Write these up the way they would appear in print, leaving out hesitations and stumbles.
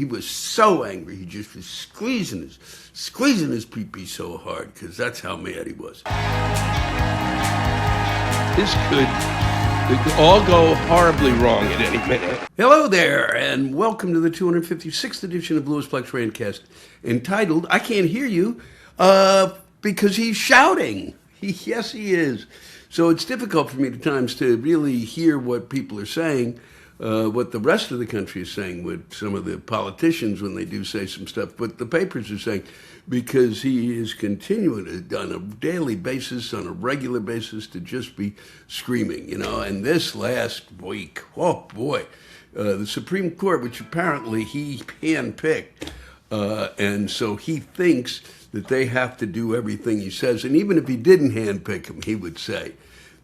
he was so angry. He just was squeezing his peepee so hard because that's how mad he was. This could all go horribly wrong at any minute. Hello there, and welcome to the 256th edition of Lewisplex Rantcast, entitled "I Can't Hear You," because he's shouting. Yes, he is. So it's difficult for me at times to really hear what people are saying, what the rest of the country is saying, with some of the politicians when they do say some stuff, but the papers are saying, because he is continuing on a daily basis, on a regular basis, to just be screaming, you know. And this last week, oh boy, the Supreme Court, which apparently he handpicked, and so he thinks that they have to do everything he says. And even if he didn't handpick him, he would say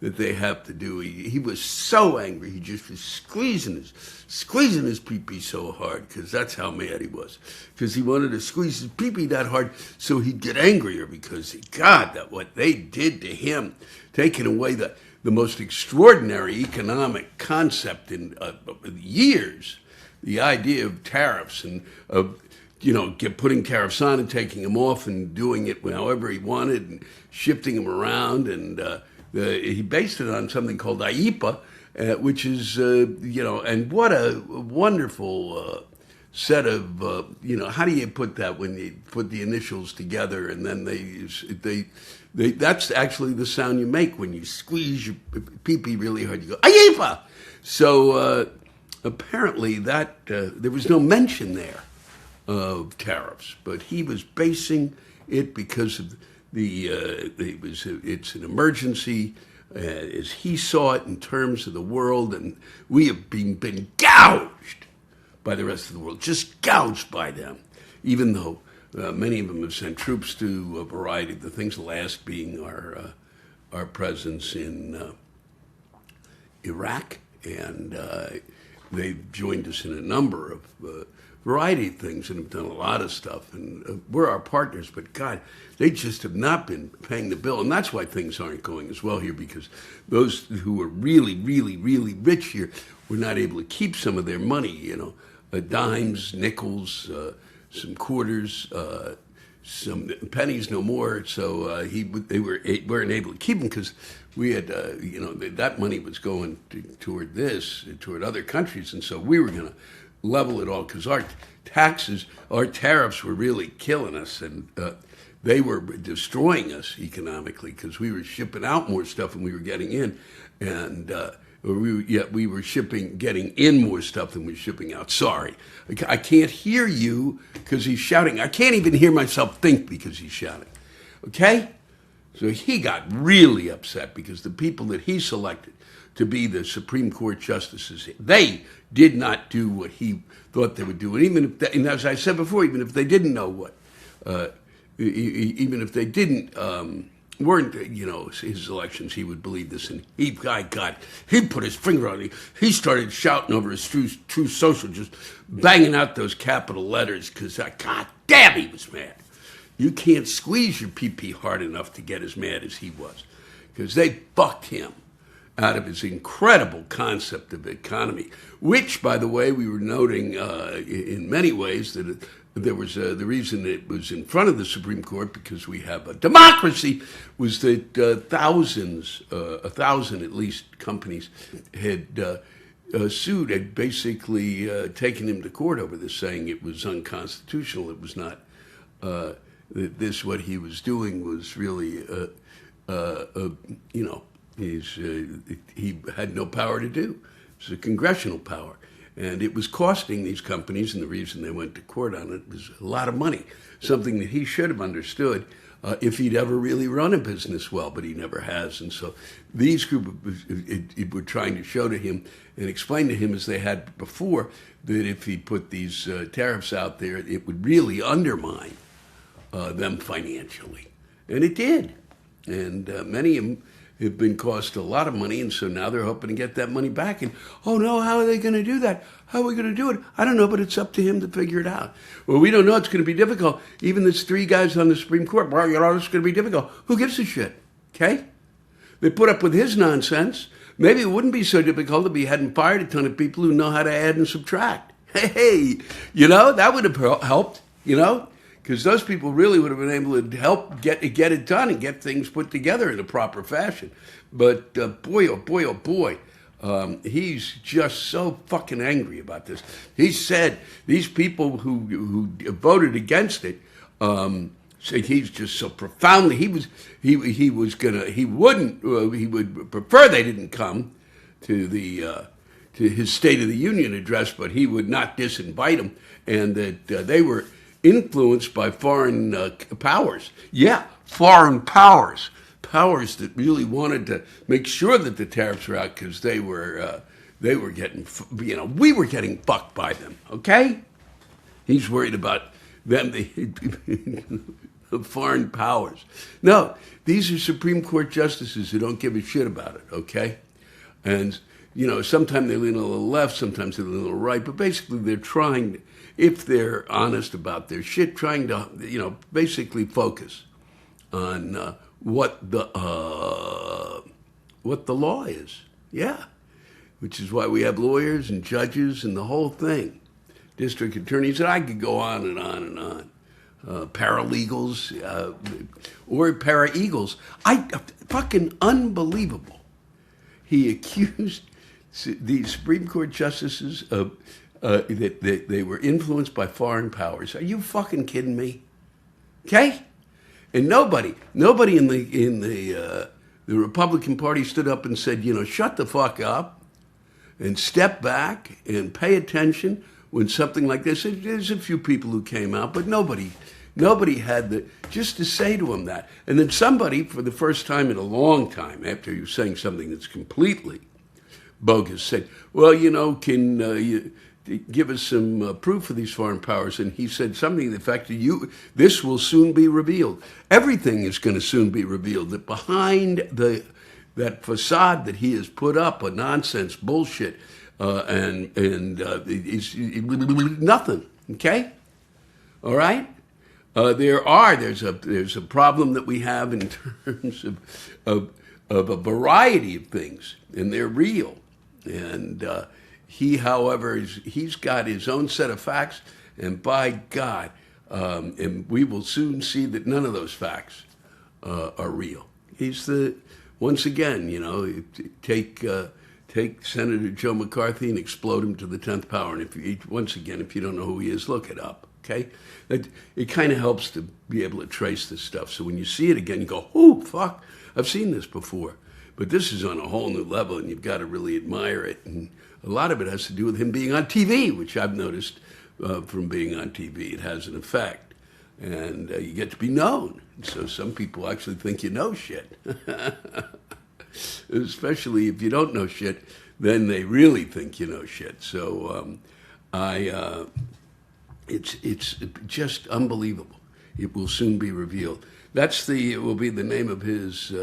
that they have to do. He was so angry. He just was squeezing his peepee so hard because that's how mad he was. Because he wanted to squeeze his peepee that hard so he'd get angrier because, God, that what they did to him, taking away the most extraordinary economic concept in years, the idea of tariffs and of putting tariffs on and taking them off and doing it however he wanted and shifting them around. And he based it on something called IEPA, which is, and what a wonderful set of, how do you put that when you put the initials together and then they that's actually the sound you make when you squeeze your pee-pee really hard. You go, IEPA! So apparently that there was no mention there of tariffs, but he was basing it because of it's an emergency as he saw it in terms of the world, and we have been gouged by the rest of the world, just gouged by them, even though many of them have sent troops to a variety of the things, the last being our presence in Iraq, and they've joined us in a number of variety of things and have done a lot of stuff, and we're our partners, but God, they just have not been paying the bill, and that's why things aren't going as well here, because those who are really, really, really rich here were not able to keep some of their money, dimes, nickels, some quarters, some pennies, no more, so they weren't able to keep them because we had, that money was going toward other countries, and so we were going to level it all because our tariffs were really killing us, and they were destroying us economically because we were shipping out more stuff than we were getting in, and we were getting in more stuff than we were shipping out. Sorry, I can't hear you because he's shouting. I can't even hear myself think because he's shouting. Okay, so he got really upset because the people that he selected to be the Supreme Court justices, they did not do what he thought they would do. And even if, and as I said before, even if they didn't know what, even if they weren't his elections, he would believe this. And he put his finger on it. He started shouting over his true social, just banging out those capital letters because, God damn, he was mad. You can't squeeze your pee-pee hard enough to get as mad as he was because they fucked him out of his incredible concept of economy, which, by the way, we were noting in many ways that there was the reason it was in front of the Supreme Court, because we have a democracy, was that 1,000 at least companies had sued, had basically taken him to court over this, saying it was unconstitutional. It was not, that what he was doing was really, he had no power to do. It was a congressional power. And it was costing these companies, and the reason they went to court on it was a lot of money, something that he should have understood if he'd ever really run a business well, but he never has. And so these group were trying to show to him and explain to him, as they had before, that if he put these tariffs out there, it would really undermine them financially. And it did. And many of them have been cost a lot of money, and so now they're hoping to get that money back. And, oh no, how are they going to do that? How are we going to do it? I don't know, but it's up to him to figure it out. Well, we don't know. It's going to be difficult. Even there's 3 guys on the Supreme Court. Well, it's going to be difficult. Who gives a shit? Okay? They put up with his nonsense. Maybe it wouldn't be so difficult if he hadn't fired a ton of people who know how to add and subtract. Hey, that would have helped, because those people really would have been able to help get it done and get things put together in a proper fashion. But boy, oh boy, oh boy, he's just so fucking angry about this. He said these people who voted against it said he's just so profoundly he would prefer they didn't come to his State of the Union address, but he would not disinvite them, and that they were influenced by foreign powers. Yeah, foreign powers that really wanted to make sure that the tariffs were out because they were getting, we were getting fucked by them. Okay, he's worried about them, the foreign powers. No, these are Supreme Court justices who don't give a shit about it. Okay, and sometimes they lean a little left, sometimes they lean a little right, but basically they're trying, if they're honest about their shit, trying to, basically focus on what the law is. Yeah, which is why we have lawyers and judges and the whole thing, district attorneys, and I could go on and on and on. Paralegals or paraeagles. Fucking unbelievable. He accused the Supreme Court justices of that they were influenced by foreign powers. Are you fucking kidding me? Okay, and nobody in the Republican Party stood up and said, shut the fuck up and step back and pay attention when something like this. There's a few people who came out, but nobody had just to say to him that. And then somebody, for the first time in a long time, after you're saying something that's completely bogus, said, well, can you give us some proof of these foreign powers? And he said something to the fact that this will soon be revealed. Everything is going to soon be revealed. That behind that facade that he has put up, a nonsense bullshit, and nothing. Okay, all right. There's a problem that we have in terms of a variety of things, and they're real. And he, however, he's got his own set of facts, and by God, and we will soon see that none of those facts are real. He's once again, take Senator Joe McCarthy and explode him to the 10th power. And if you don't know who he is, look it up. Okay, it kind of helps to be able to trace this stuff. So when you see it again, you go, "Oh fuck, I've seen this before." But this is on a whole new level, and you've got to really admire it. And a lot of it has to do with him being on TV, which I've noticed from being on TV. It has an effect, and you get to be known. And so some people actually think you know shit, especially if you don't know shit. Then they really think you know shit. So It's just unbelievable. It will soon be revealed. It will be the name of his,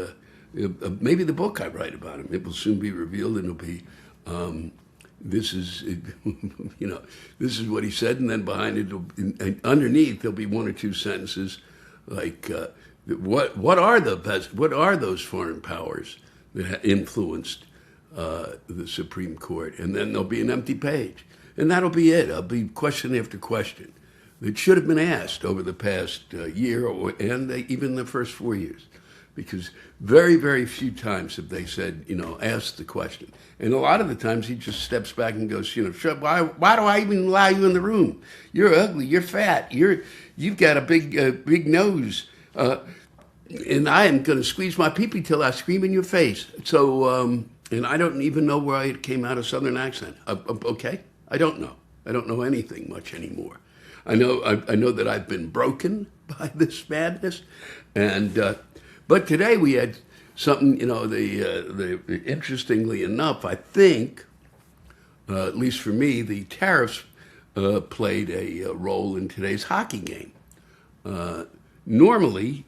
maybe the book I write about him. It will soon be revealed, and it'll be, this is what he said, and then behind it, underneath, there'll be one or two sentences like, what are those foreign powers that influenced the Supreme Court? And then there'll be an empty page. And that'll be it. It'll be question after question that should have been asked over the past year and even the first 4 years. Because very, very few times have they said, ask the question. And a lot of the times he just steps back and goes, why do I even allow you in the room? You're ugly, you're fat, you've got a big nose. And I am going to squeeze my peepee till I scream in your face. So, and I don't even know where I came out of Southern accent. Okay? I don't know. I don't know anything much anymore. I know that I've been broken by this madness, and but today we had something. Interestingly enough, I think, at least for me, the tariffs played a role in today's hockey game. Normally,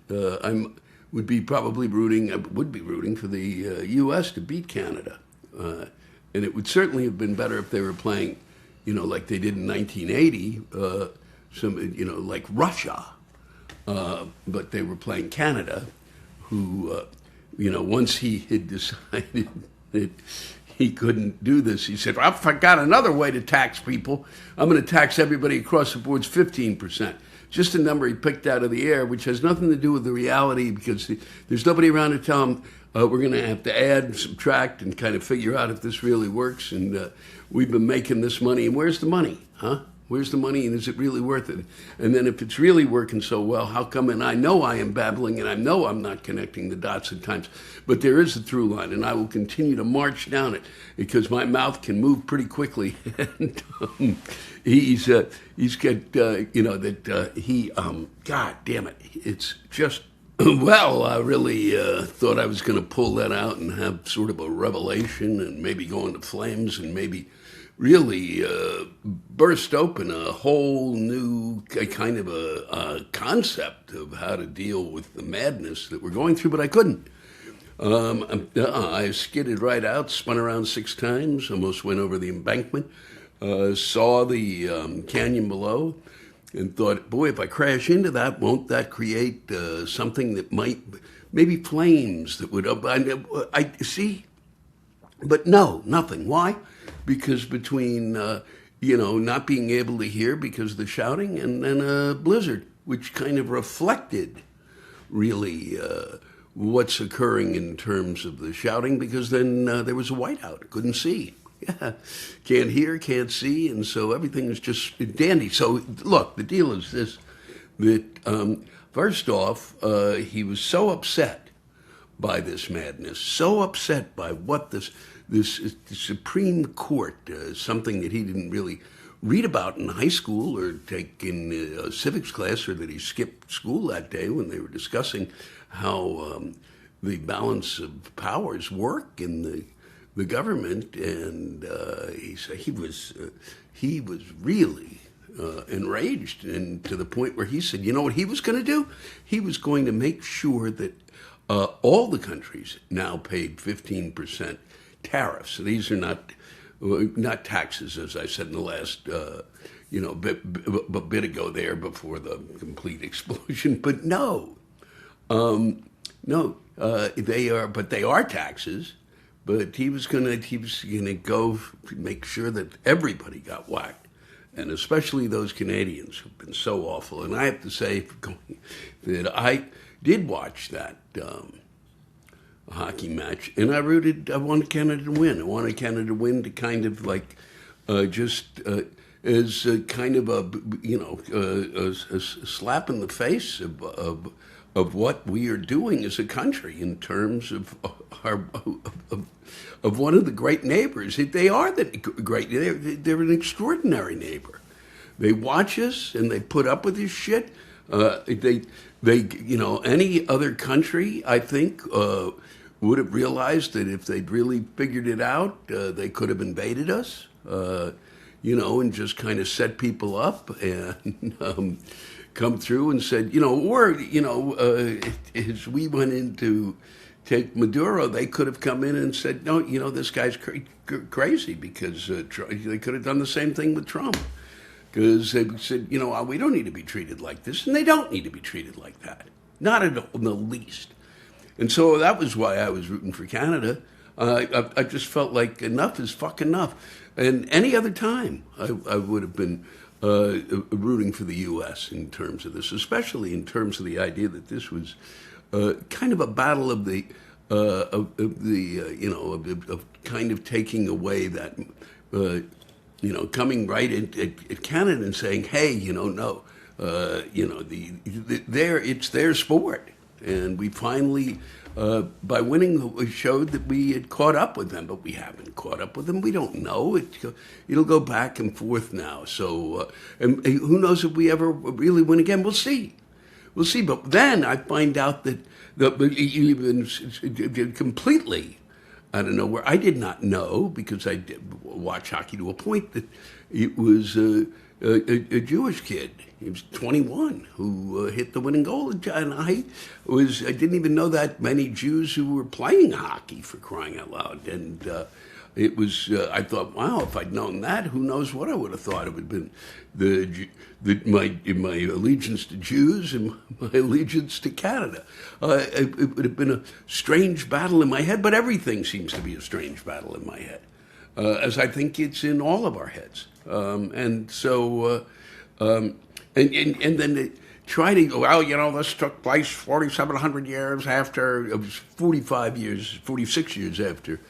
would be rooting for the U.S. to beat Canada, and it would certainly have been better if they were playing, like they did in 1980, like Russia. But they were playing Canada, who, once he had decided that he couldn't do this. He said, "I've got another way to tax people. I'm going to tax everybody across the board 15%. Just a number he picked out of the air, which has nothing to do with the reality, because there's nobody around to tell him we're going to have to add and subtract and kind of figure out if this really works. And we've been making this money. And where's the money, huh? Where's the money, and is it really worth it? And then if it's really working so well, how come? And I know I am babbling, and I know I'm not connecting the dots at times, but there is a through line, and I will continue to march down it because my mouth can move pretty quickly. And he's got, God damn it, it's just, well, I really thought I was going to pull that out and have sort of a revelation and maybe go into flames and maybe really burst open a whole new kind of a concept of how to deal with the madness that we're going through, but I couldn't. I skidded right out, spun around 6 times, almost went over the embankment, saw the canyon below, and thought, boy, if I crash into that, won't that create something that might, maybe flames that would, I see, but no, nothing. Why? Because between, not being able to hear because of the shouting and then a blizzard, which kind of reflected really what's occurring in terms of the shouting, because then there was a whiteout, couldn't see. Yeah, can't hear, can't see, and so everything is just dandy. So look, the deal is this, that first off, he was so upset by this madness, so upset by what this Supreme Court, something that he didn't really read about in high school or take in a civics class, or that he skipped school that day when they were discussing how the balance of powers work in the government, and he was really enraged, and to the point where he said, you know what he was going to do? He was going to make sure that all the countries now paid 15% tariffs. So these are not taxes, as I said in the last, bit ago there before the complete explosion. But they are taxes. But he was gonna go make sure that everybody got whacked, and especially those Canadians who've been so awful. And I have to say that I did watch that hockey match, and I wanted Canada to win. I wanted Canada to win to kind of like as kind of a slap in the face of what we are doing as a country in terms of of one of the great neighbors. They are great. They're an extraordinary neighbor. They watch us and they put up with this shit. They any other country, I think, would have realized that if they'd really figured it out, they could have invaded us, and just kind of set people up and come through and said, as we went in to take Maduro, they could have come in and said, no, this guy's crazy, because they could have done the same thing with Trump. Because they said, we don't need to be treated like this, and they don't need to be treated like that. Not at all, in the least. And so that was why I was rooting for Canada. I just felt like enough is fuck enough. And any other time, I would have been rooting for the U.S. in terms of this, especially in terms of the idea that this was kind of a battle of kind of taking away that, coming right at Canada and saying, hey, no, it's their sport. And we finally, by winning, we showed that we had caught up with them, but we haven't caught up with them. We don't know. It'll go back and forth now. So, and who knows if we ever really win again? We'll see. But then I find out that even completely out of nowhere, I did not know, because I did watch hockey to a point, that it was a Jewish kid. He was 21 who hit the winning goal, and I didn't even know that many Jews who were playing hockey, for crying out loud. And it was. I thought, wow, if I'd known that, who knows what I would have thought. It would have been my allegiance to Jews and my allegiance to Canada. It would have been a strange battle in my head, but everything seems to be a strange battle in my head, as I think it's in all of our heads. And so, and then they try to go, well, this took place 4,700 years after, it was 46 years after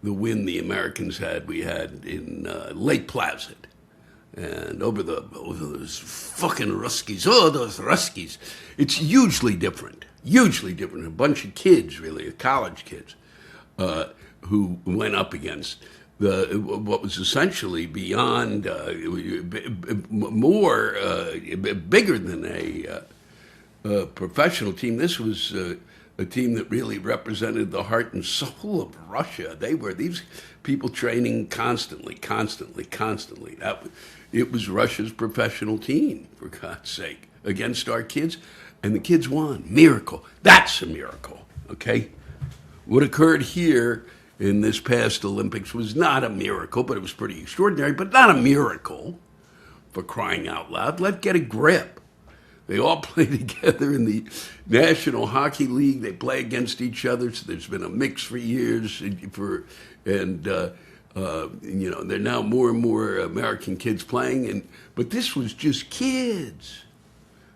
the win the Americans had. We had in Lake Placid, and over those fucking Ruskies. Oh, those Ruskies! It's hugely different. A bunch of kids, really, college kids, who went up against what was essentially beyond bigger than a professional team. This was a team that really represented the heart and soul of Russia. They were these people training constantly. It was Russia's professional team, for God's sake, against our kids, and the kids won. Miracle. That's a miracle. Okay, what occurred here in this past Olympics was not a miracle, but it was pretty extraordinary, but not a miracle, for crying out loud. Let's get a grip. They all play together in the National Hockey League. They play against each other. So there's been a mix for years. There are now more and more American kids playing. But this was just kids.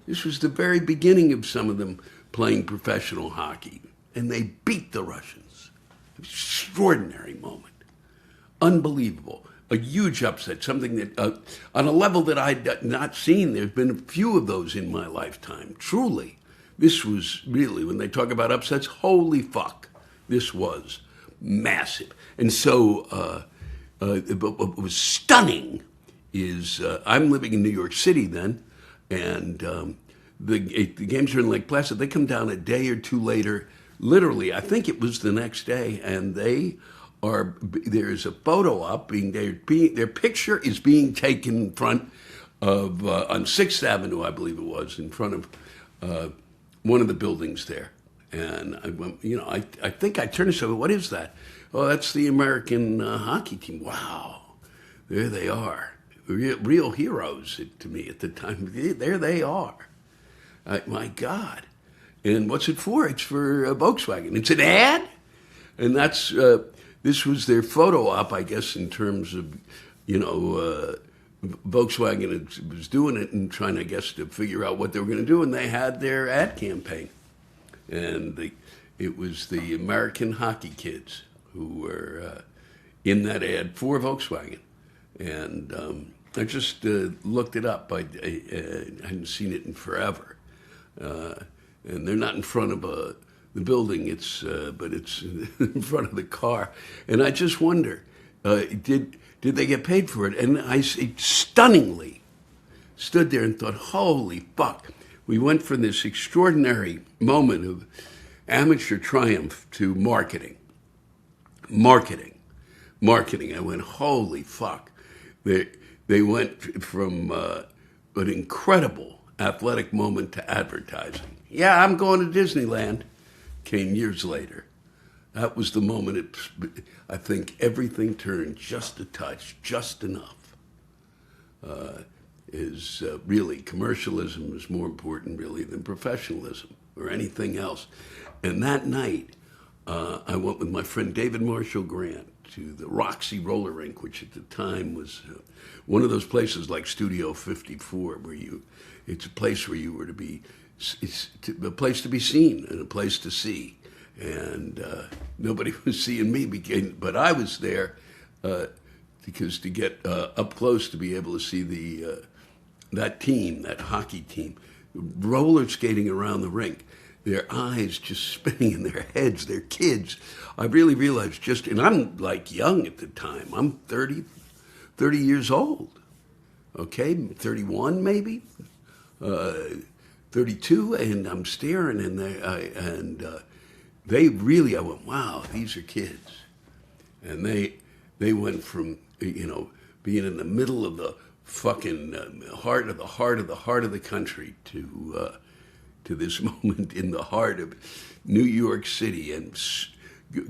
This was the very beginning of some of them playing professional hockey. And they beat the Russians. Extraordinary moment. Unbelievable. A huge upset, something that, on a level that I'd not seen. There's been a few of those in my lifetime. Truly, this was really, when they talk about upsets, holy fuck, this was massive. And so, what was stunning is, I'm living in New York City then, and the games are in Lake Placid. They come down a day or two later, literally, I think it was the next day, and there's a photo up their picture is being taken in front of on 6th Avenue, I believe it was, in front of one of the buildings there. And I went, I think I turned to someone, what is that? Oh, that's the American hockey team. Wow, there they are, real heroes to me at the time. There they are. My God. And what's it for? It's for Volkswagen. It's an ad, and that's. This was their photo op, I guess, in terms of, Volkswagen was doing it and trying, I guess, to figure out what they were going to do, and they had their ad campaign. And it was the American hockey kids who were in that ad for Volkswagen. And I just looked it up. I hadn't seen it in forever. And they're not in front of the building, but it's in front of the car. And I just wonder, did they get paid for it? And I stunningly stood there and thought, holy fuck. We went from this extraordinary moment of amateur triumph to marketing. I went, holy fuck. They went from an incredible athletic moment to advertising. Yeah, I'm going to Disneyland. Came years later. That was the moment I think everything turned just a touch, just enough. Really, commercialism is more important really than professionalism or anything else. And that night, I went with my friend David Marshall Grant to the Roxy roller rink, which at the time was one of those places like Studio 54, where it's a place where you were to be. It's a place to be seen and a place to see. And nobody was seeing me, but I was there because to get up close to be able to see that team, that hockey team, roller skating around the rink, their eyes just spinning in their heads, their kids. I really realized and I'm like young at the time. I'm 30 years old, okay? 31 maybe? 32, and I'm staring, and they really, I went, wow, these are kids. And they went from, being in the middle of the fucking heart of the country to this moment in the heart of New York City. And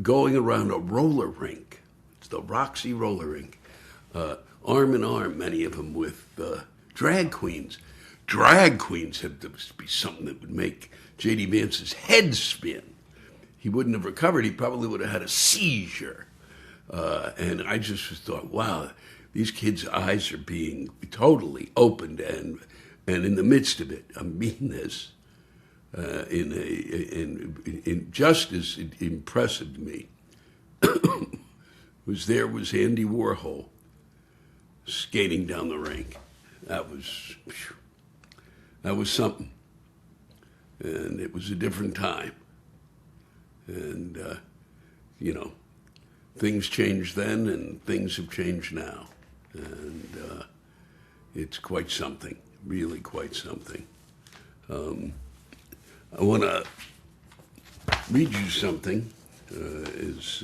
going around a roller rink. It's the Roxy roller rink. Arm in arm, many of them with drag queens. Drag queens had to be something that would make J.D. Vance's head spin. He wouldn't have recovered. He probably would have had a seizure. And I just thought, wow, these kids' eyes are being totally opened, and in the midst of it, I mean this, in just as impressive to me was Andy Warhol skating down the rink. That was something, and it was a different time, and things changed then, and things have changed now, and it's quite something, really quite something. I want to read you something, as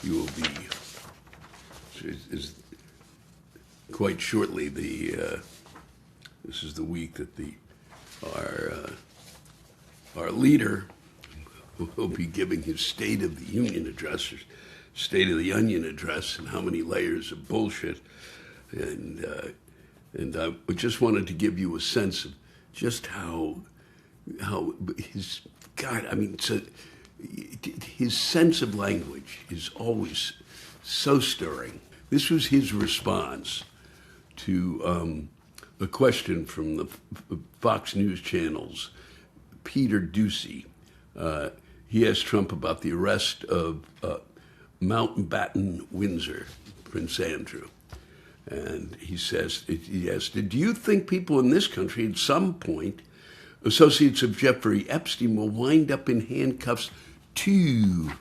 you will be, is quite shortly. This is the week that our leader will be giving his State of the Union address, or State of the Onion address, and how many layers of bullshit. And I just wanted to give you a sense of just how his God. I mean, his sense of language is always so stirring. This was his response to a question from the Fox News channel's Peter Ducey. He asked Trump about the arrest of Mountbatten Windsor, Prince Andrew. And he asked, do you think people in this country at some point, associates of Jeffrey Epstein, will wind up in handcuffs too?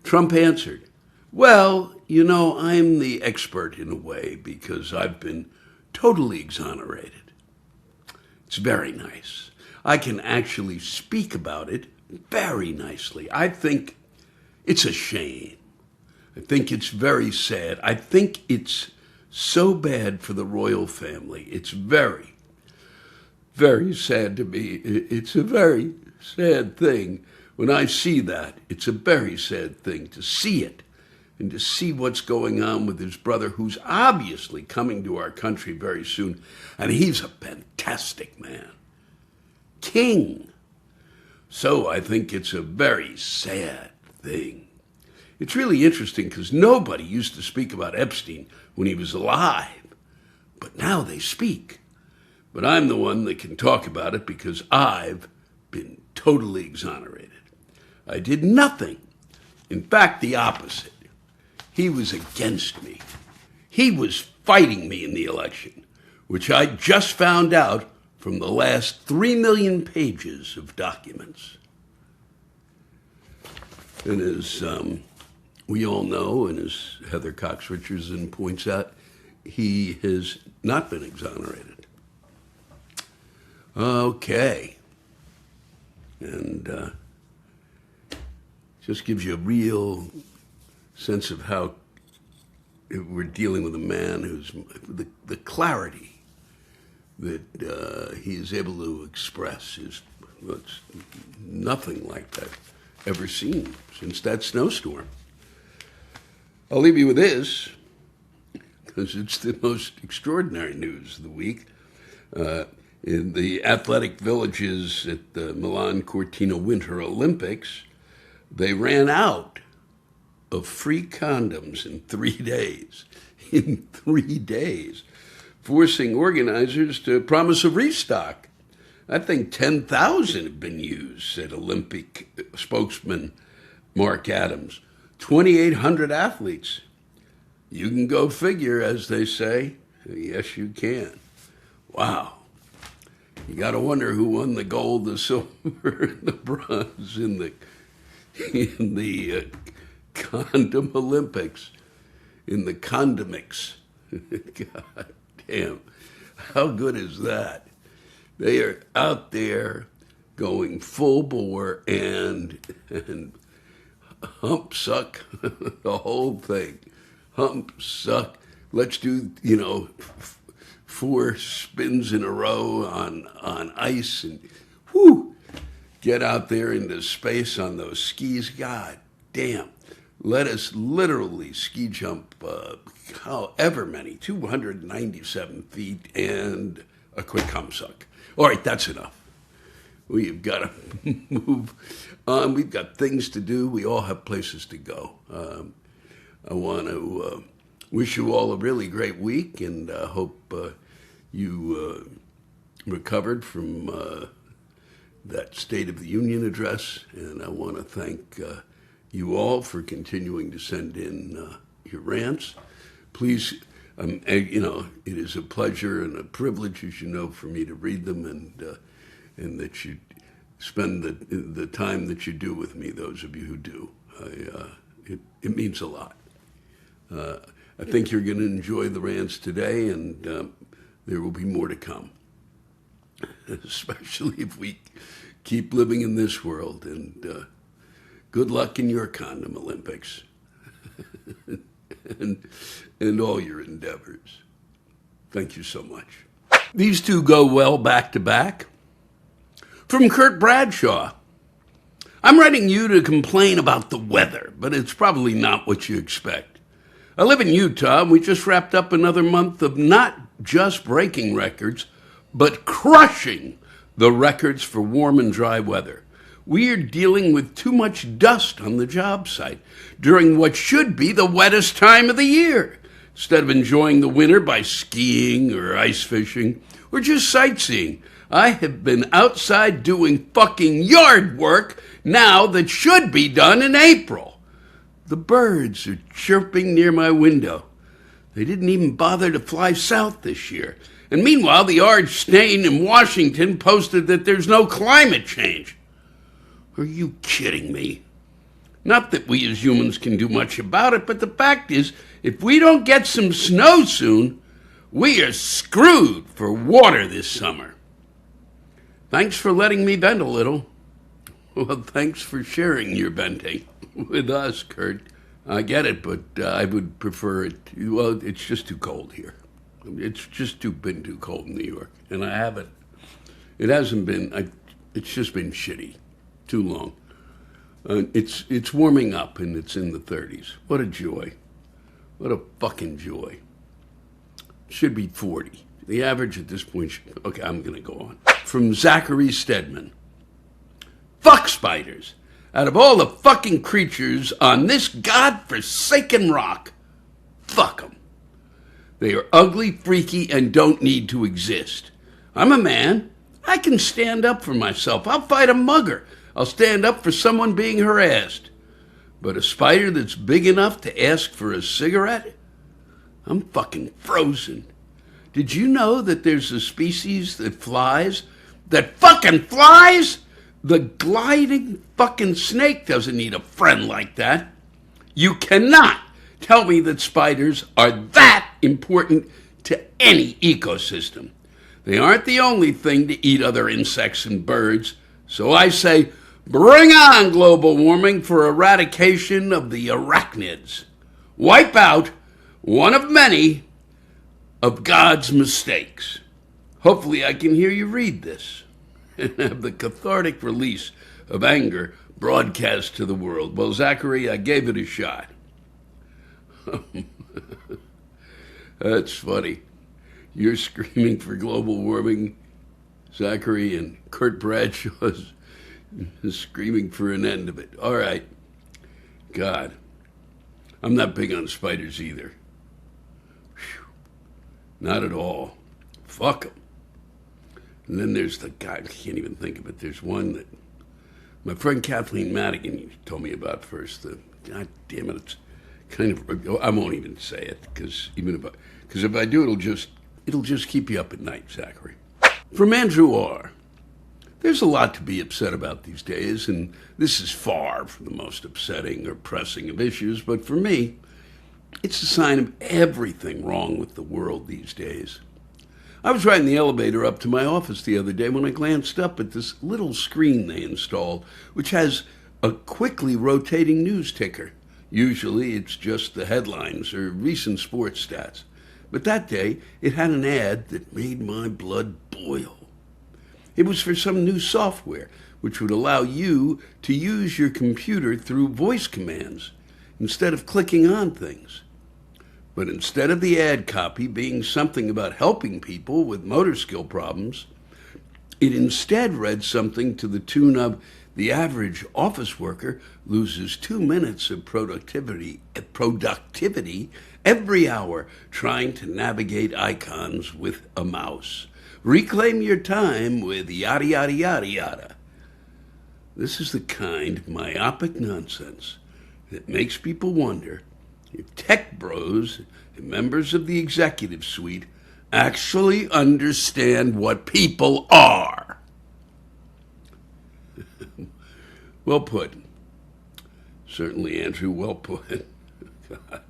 Trump answered, well, I'm the expert in a way because I've been totally exonerated. It's very nice. I can actually speak about it very nicely. I think it's a shame. I think it's very sad. I think it's so bad for the royal family. It's very, very sad to me. It's a very sad thing. When I see that, it's a very sad thing to see it and to see what's going on with his brother, who's obviously coming to our country very soon. And he's a fantastic man. King. So I think it's a very sad thing. It's really interesting because nobody used to speak about Epstein when he was alive, but now they speak. But I'm the one that can talk about it because I've been totally exonerated. I did nothing. In fact, the opposite. He was against me. He was fighting me in the election, which I just found out from the last 3 million pages of documents. And as we all know, and as Heather Cox Richardson points out, he has not been exonerated. Okay. And just gives you a real sense of how we're dealing with a man who's the clarity that he is able to express is nothing like that ever seen since that snowstorm. I'll leave you with this, because it's the most extraordinary news of the week. In the athletic villages at the Milan Cortina Winter Olympics, they ran out of free condoms in 3 days. In 3 days, forcing organizers to promise a restock. I think 10,000 have been used, said Olympic spokesman Mark Adams. 2,800 athletes. You can go figure, as they say. Yes, you can. Wow. You got to wonder who won the gold, the silver, and the bronze in the condom Olympics, in the condomics. God damn. How good is that? They are out there going full bore and hump suck the whole thing. Hump suck. Let's do, 4 spins in a row on ice and get out there into space on those skis. God damn. Let us literally ski jump however many, 297 feet and a quick cum suck. All right, that's enough. We've got to move on. We've got things to do. We all have places to go. I want to wish you all a really great week, and hope you recovered from that State of the Union address. And I want to thank you all for continuing to send in your rants. Please, it is a pleasure and a privilege, as you know, for me to read them, and that you spend the time that you do with me, those of you who do. It means a lot. I think you're going to enjoy the rants today, and there will be more to come, especially if we keep living in this world. And good luck in your condom Olympics and all your endeavors. Thank you so much. These two go well back to back. From Kurt Bradshaw. I'm writing you to complain about the weather, but it's probably not what you expect. I live in Utah, and we just wrapped up another month of not just breaking records, but crushing the records for warm and dry weather. We are dealing with too much dust on the job site during what should be the wettest time of the year. Instead of enjoying the winter by skiing or ice fishing or just sightseeing, I have been outside doing fucking yard work now that should be done in April. The birds are chirping near my window. They didn't even bother to fly south this year. And meanwhile, the Orange Stain in Washington posted that there's no climate change. Are you kidding me? Not that we as humans can do much about it, but the fact is, if we don't get some snow soon, we are screwed for water this summer. Thanks for letting me vent a little. Well, thanks for sharing your venting with us, Kurt. I get it, but I would prefer it. Well, it's just too cold here. It's just been too cold in New York, and I haven't. It hasn't been. It's just been shitty, too long. It's warming up, and it's in the 30s. What a joy! What a fucking joy! It should be 40. The average at this point should. Okay, I'm gonna go on. From Zachary Steadmond. Fuck spiders. Out of all the fucking creatures on this godforsaken rock, fuck them. They are ugly, freaky, and don't need to exist. I'm a man. I can stand up for myself. I'll fight a mugger. I'll stand up for someone being harassed. But a spider that's big enough to ask for a cigarette? I'm fucking frozen. Did you know that there's a species that flies? That fucking flies? The gliding fucking snake doesn't need a friend like that. You cannot tell me that spiders are that important to any ecosystem. They aren't the only thing to eat other insects and birds. So I say, bring on global warming for eradication of the arachnids. Wipe out one of many of God's mistakes. Hopefully I can hear you read this and have the cathartic release of anger broadcast to the world. Well, Zachary, I gave it a shot. That's funny. You're screaming for global warming, Zachary, and Kurt Bradshaw is screaming for an end of it. All right. God. I'm not big on spiders either. Whew. Not at all. Fuck them. And then there's the guy, I can't even think of it. There's one that my friend Kathleen Madigan told me about first. God damn it, it's kind of, I won't even say it, because if I do, it'll just keep you up at night, Zachary. From Andrew R. There's a lot to be upset about these days, and this is far from the most upsetting or pressing of issues, but for me, it's a sign of everything wrong with the world these days. I was riding the elevator up to my office the other day when I glanced up at this little screen they installed, which has a quickly rotating news ticker. Usually it's just the headlines or recent sports stats. But that day, it had an ad that made my blood boil. It was for some new software, which would allow you to use your computer through voice commands instead of clicking on things. But instead of the ad copy being something about helping people with motor skill problems, it instead read something to the tune of the average office worker loses 2 minutes of productivity every hour trying to navigate icons with a mouse. Reclaim your time with yada, yada, yada, yada. This is the kind of myopic nonsense that makes people wonder if tech bros and members of the executive suite actually understand what people are. Well put. Certainly, Andrew, well put. God,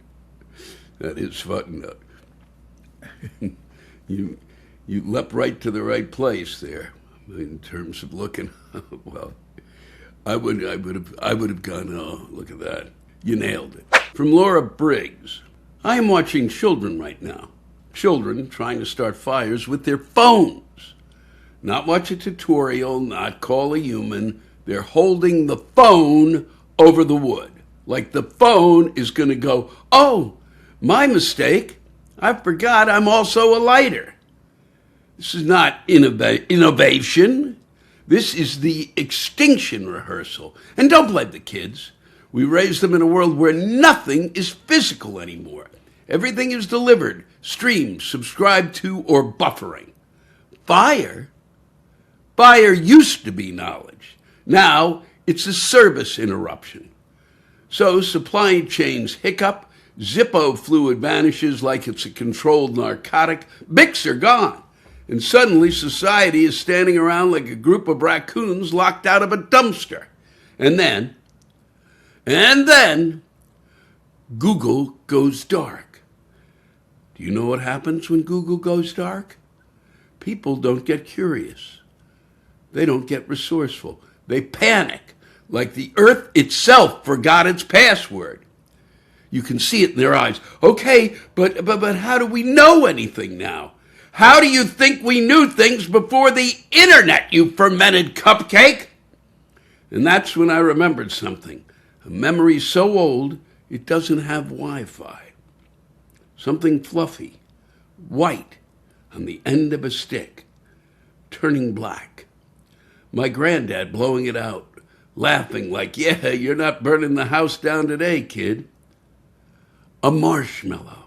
that is footnote. You leapt right to the right place there in terms of looking. Well, I would have gone, oh, look at that. You nailed it. From Laura Briggs. I am watching children right now. Children trying to start fires with their phones. Not watch a tutorial, not call a human. They're holding the phone over the wood. Like the phone is going to go, oh, my mistake. I forgot I'm also a lighter. This is not innovation. This is the extinction rehearsal. And don't blame the kids. We raised them in a world where nothing is physical anymore. Everything is delivered, streamed, subscribed to, or buffering. Fire used to be knowledge. Now it's a service interruption. So supply chains hiccup, Zippo fluid vanishes like it's a controlled narcotic, Bics are gone, and suddenly society is standing around like a group of raccoons locked out of a dumpster. And then, Google goes dark. Do you know what happens when Google goes dark? People don't get curious. They don't get resourceful. They panic, like the earth itself forgot its password. You can see it in their eyes. Okay, but how do we know anything now? How do you think we knew things before the internet, you fermented cupcake? And that's when I remembered something. A memory so old, it doesn't have Wi-Fi. Something fluffy, white, on the end of a stick, turning black. My granddad blowing it out, laughing like, yeah, you're not burning the house down today, kid. A marshmallow.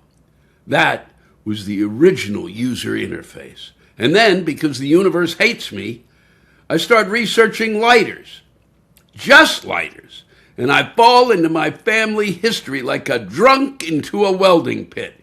That was the original user interface. And then, because the universe hates me, I start researching lighters. Just lighters. And I fall into my family history like a drunk into a welding pit.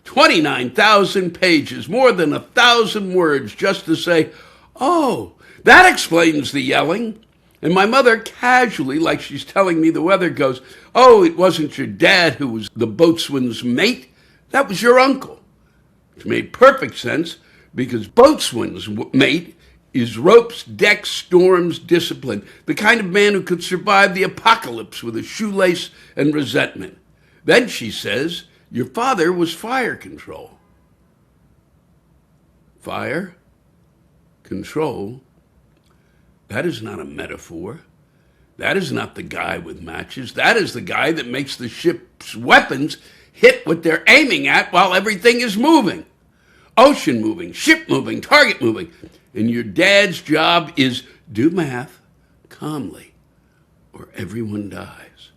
29,000 pages, more than 1,000 words just to say, oh, that explains the yelling. And my mother casually, like she's telling me the weather, goes, oh, it wasn't your dad who was the boatswain's mate. That was your uncle. Which made perfect sense because boatswain's mate is ropes, decks, storms, discipline. The kind of man who could survive the apocalypse with a shoelace and resentment. Then she says, your father was fire control. Fire? Control? That is not a metaphor. That is not the guy with matches. That is the guy that makes the ship's weapons hit what they're aiming at while everything is moving. Ocean moving, ship moving, target moving. And your dad's job is do math calmly or everyone dies.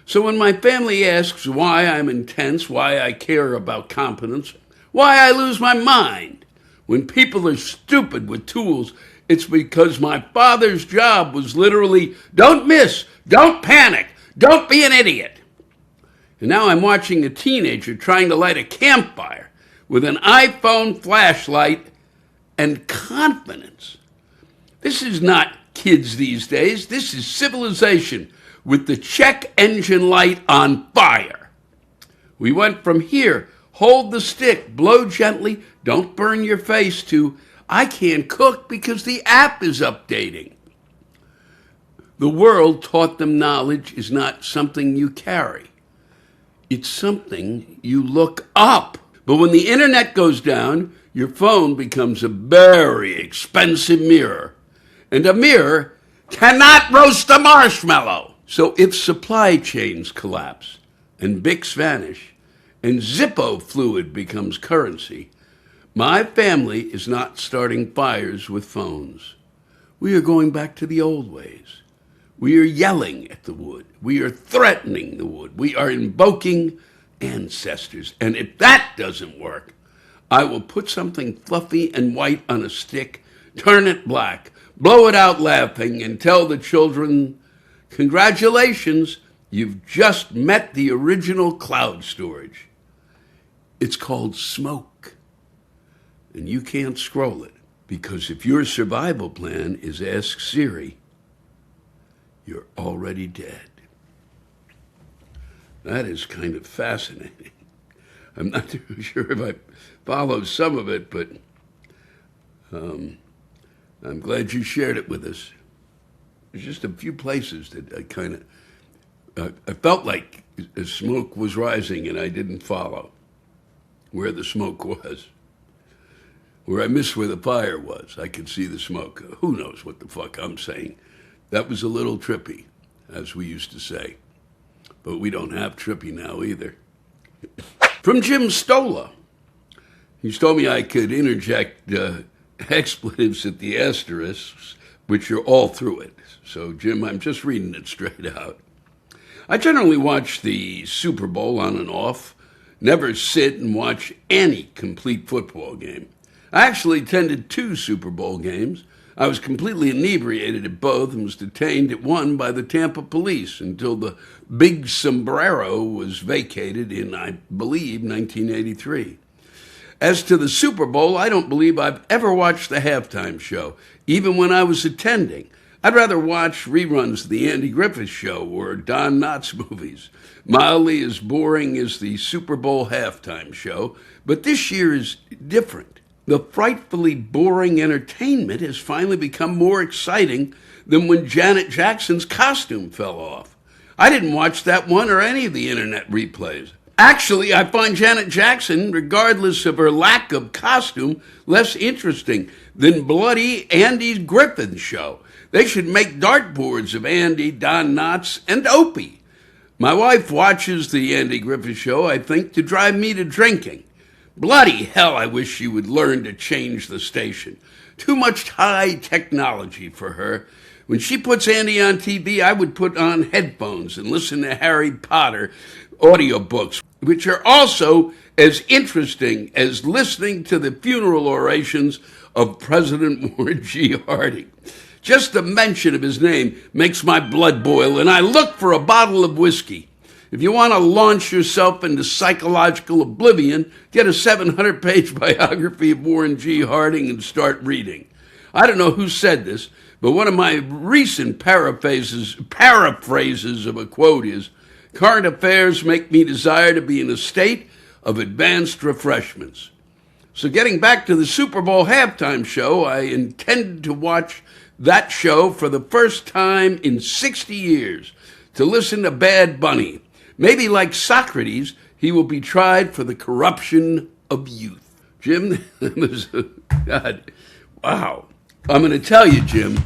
So when my family asks why I'm intense, why I care about competence, why I lose my mind when people are stupid with tools, it's because my father's job was literally don't miss, don't panic, don't be an idiot. And now I'm watching a teenager trying to light a campfire with an iPhone flashlight and confidence. This is not kids these days. This is civilization with the check engine light on fire. We went from here, hold the stick, blow gently, don't burn your face, to I can't cook because the app is updating. The world taught them knowledge is not something you carry. It's something you look up. But when the internet goes down, your phone becomes a very expensive mirror. And a mirror cannot roast a marshmallow. So if supply chains collapse and Bix vanish and Zippo fluid becomes currency, my family is not starting fires with phones. We are going back to the old ways. We are yelling at the wood. We are threatening the wood. We are invoking ancestors. And if that doesn't work, I will put something fluffy and white on a stick, turn it black, blow it out laughing, and tell the children, congratulations, you've just met the original cloud storage. It's called smoke. And you can't scroll it, because if your survival plan is Ask Siri, you're already dead. That is kind of fascinating. I'm not too sure if I follow some of it, but I'm glad you shared it with us. There's just a few places that I felt like the smoke was rising and I didn't follow where the smoke was. Where I missed where the fire was. I could see the smoke. Who knows what the fuck I'm saying. That was a little trippy, as we used to say. But we don't have trippy now either. From Jim Stola. He's told me I could interject expletives at the asterisks, which are all through it. So, Jim, I'm just reading it straight out. I generally watch the Super Bowl on and off, never sit and watch any complete football game. I actually attended 2 Super Bowl games. I was completely inebriated at both and was detained at one by the Tampa police until the big sombrero was vacated in, I believe, 1983. As to the Super Bowl, I don't believe I've ever watched the halftime show, even when I was attending. I'd rather watch reruns of the Andy Griffith Show or Don Knotts movies. Mildly as boring as the Super Bowl halftime show, but this year is different. The frightfully boring entertainment has finally become more exciting than when Janet Jackson's costume fell off. I didn't watch that one or any of the internet replays. Actually, I find Janet Jackson, regardless of her lack of costume, less interesting than bloody Andy Griffith Show. They should make dartboards of Andy, Don Knotts, and Opie. My wife watches the Andy Griffith Show, I think, to drive me to drinking. Bloody hell, I wish she would learn to change the station. Too much high technology for her. When she puts Andy on TV, I would put on headphones and listen to Harry Potter audiobooks, which are also as interesting as listening to the funeral orations of President Warren G. Harding. Just the mention of his name makes my blood boil, and I look for a bottle of whiskey. If you want to launch yourself into psychological oblivion, get a 700-page biography of Warren G. Harding and start reading. I don't know who said this, but one of my recent paraphrases of a quote is, current affairs make me desire to be in a state of advanced refreshments. So getting back to the Super Bowl halftime show, I intended to watch that show for the first time in 60 years to listen to Bad Bunny. Maybe like Socrates, he will be tried for the corruption of youth. Jim, that was, God, wow. I'm going to tell you, Jim,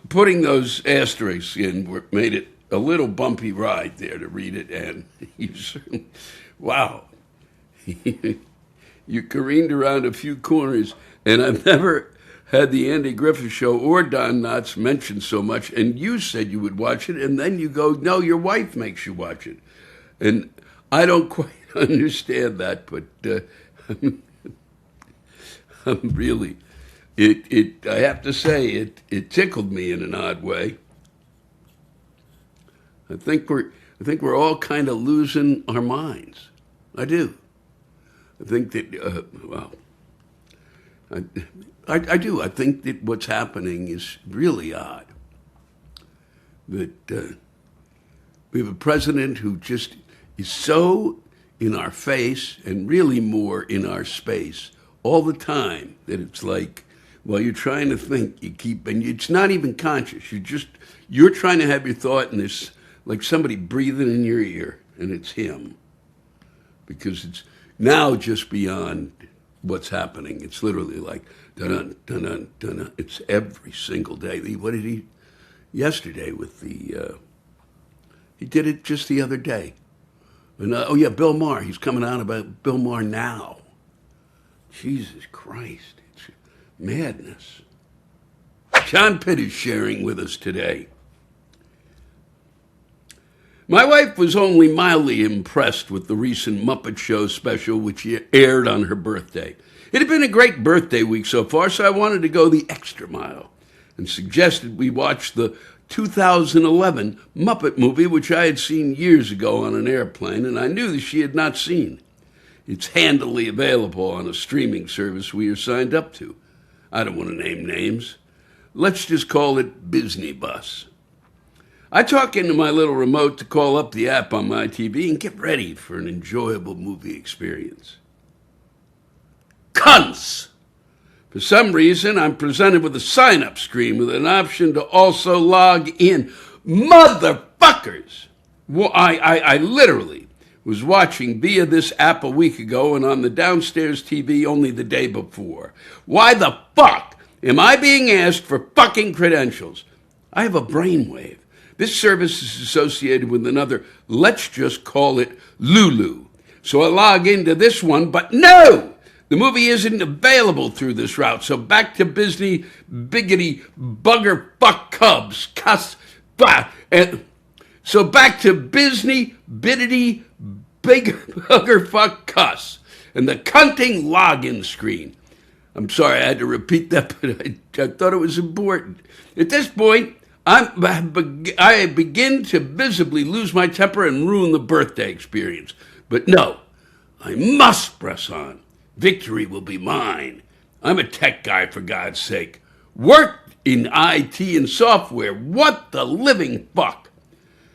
putting those asterisks in made it a little bumpy ride there to read it, and wow. You careened around a few corners, and I've never had the Andy Griffith Show or Don Knotts mentioned so much, and you said you would watch it, and then you go, no, your wife makes you watch it. And I don't quite understand that, but I'm really, I have to say, it tickled me in an odd way. I think we're all kind of losing our minds. I do. I think that, I do. I think that what's happening is really odd. That we have a president who just is so in our face and really more in our space all the time that it's like, while you're trying to think, and it's not even conscious. You're trying to have your thought and there's like somebody breathing in your ear, and it's him. Because it's now just beyond what's happening. It's literally like Dun dun dun dun. It's every single day. What did he? Yesterday with the. He did it just the other day. And, oh yeah, Bill Maher. He's coming out about Bill Maher now. Jesus Christ, it's madness. John Pitt is sharing with us today. My wife was only mildly impressed with the recent Muppet Show special, which aired on her birthday. It had been a great birthday week so far, so I wanted to go the extra mile and suggested we watch the 2011 Muppet movie, which I had seen years ago on an airplane, and I knew that she had not seen. It's handily available on a streaming service we are signed up to. I don't want to name names. Let's just call it Disney Bus. I talk into my little remote to call up the app on my TV and get ready for an enjoyable movie experience. Cunts! For some reason, I'm presented with a sign-up screen with an option to also log in. Motherfuckers! Well, I literally was watching via this app a week ago and on the downstairs TV only the day before. Why the fuck am I being asked for fucking credentials? I have a brainwave. This service is associated with another, let's just call it Lulu. So I log into this one, but no! The movie isn't available through this route, so back to Disney biggity bugger fuck cubs. Cuss. Bah, and so back to Disney biddity bigger bugger fuck cuss. And the cunting login screen. I'm sorry I had to repeat that, but I thought it was important. At this point, I begin to visibly lose my temper and ruin the birthday experience. But no, I must press on. Victory will be mine. I'm a tech guy, for God's sake. Worked in IT and software. What the living fuck?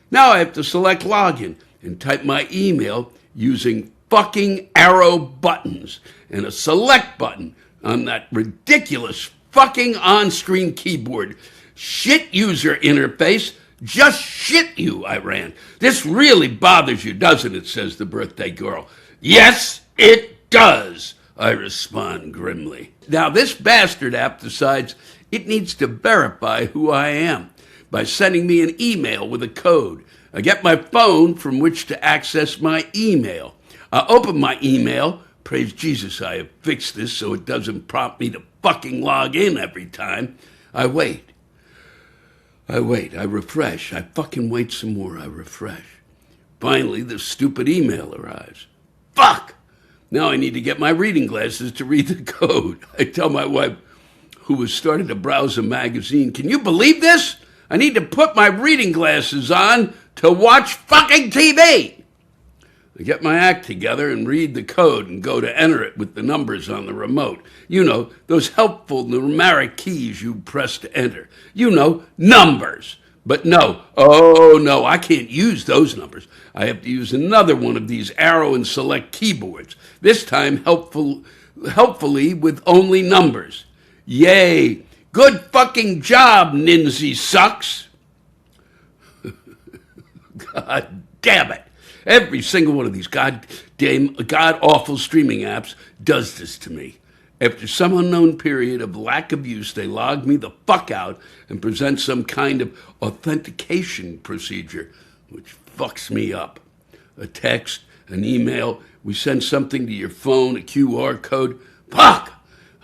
Now I have to select login and type my email using fucking arrow buttons and a select button on that ridiculous fucking on-screen keyboard. Shit user interface. Just shit you, I ran. This really bothers you, doesn't it, says the birthday girl. Yes, it does, I respond grimly. Now, this bastard app decides it needs to verify who I am by sending me an email with a code. I get my phone from which to access my email. I open my email. Praise Jesus, I have fixed this so it doesn't prompt me to fucking log in every time. I wait. I refresh. I fucking wait some more. I refresh. Finally, the stupid email arrives. Fuck! Now I need to get my reading glasses to read the code. I tell my wife, who was starting to browse a magazine, can you believe this? I need to put my reading glasses on to watch fucking TV. I get my act together and read the code and go to enter it with the numbers on the remote. You know, those helpful numeric keys you press to enter. You know, numbers. But no, oh no, I can't use those numbers. I have to use another one of these arrow and select keyboards. This time helpfully with only numbers. Yay, good fucking job, Ninzy sucks. God damn it. Every single one of these god-awful streaming apps does this to me. After some unknown period of lack of use, they log me the fuck out and present some kind of authentication procedure, which fucks me up. A text, an email, we send something to your phone, a QR code. Fuck!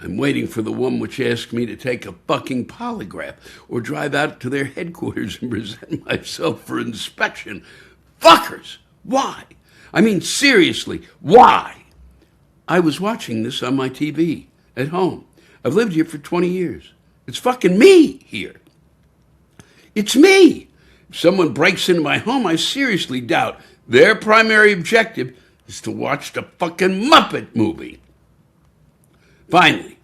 I'm waiting for the one which asks me to take a fucking polygraph or drive out to their headquarters and present myself for inspection. Fuckers! Why? I mean, seriously, why? I was watching this on my TV at home. I've lived here for 20 years. It's fucking me here. It's me. If someone breaks into my home, I seriously doubt their primary objective is to watch the fucking Muppet movie. Finally,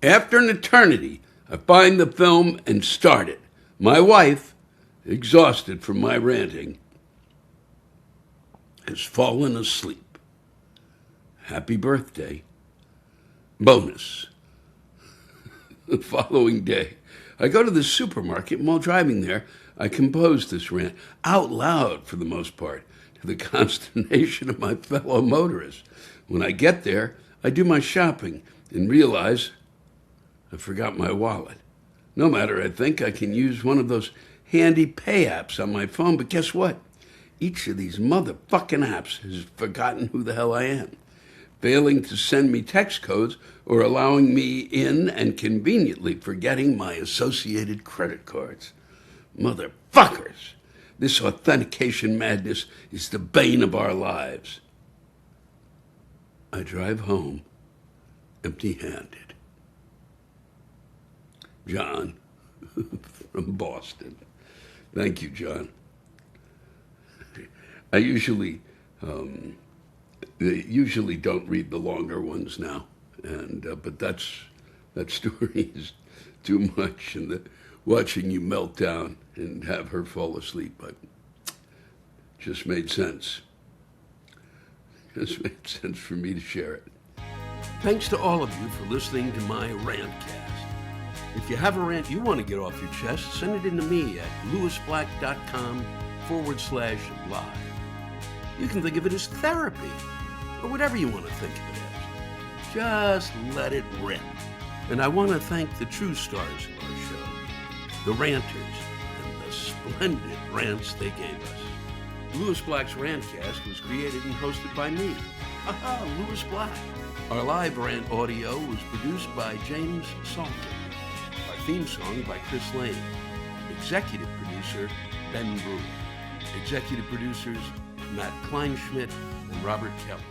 after an eternity, I find the film and start it. My wife, exhausted from my ranting, has fallen asleep. Happy birthday. Bonus. The following day, I go to the supermarket, and while driving there, I compose this rant out loud for the most part, to the consternation of my fellow motorists. When I get there, I do my shopping and realize I forgot my wallet. No matter, I think I can use one of those handy pay apps on my phone, but guess what? Each of these motherfucking apps has forgotten who the hell I am, failing to send me text codes or allowing me in and conveniently forgetting my associated credit cards. Motherfuckers! This authentication madness is the bane of our lives. I drive home empty-handed. John from Boston. Thank you, John. I usually don't read the longer ones now, but that story is too much, and watching you melt down and have her fall asleep, but just made sense. Just made sense for me to share it. Thanks to all of you for listening to my Rantcast. If you have a rant you want to get off your chest, send it in to me at lewisblack.com/live. You can think of it as therapy, or whatever you want to think of it as. Just let it rip. And I want to thank the true stars of our show, the ranters, and the splendid rants they gave us. Lewis Black's Rantcast was created and hosted by me. Aha, Lewis Black. Our live rant audio was produced by James Salter. Our theme song by Chris Lane. Executive producer, Ben Brewer. Executive producers, Matt Kleinschmidt and Robert Kelly.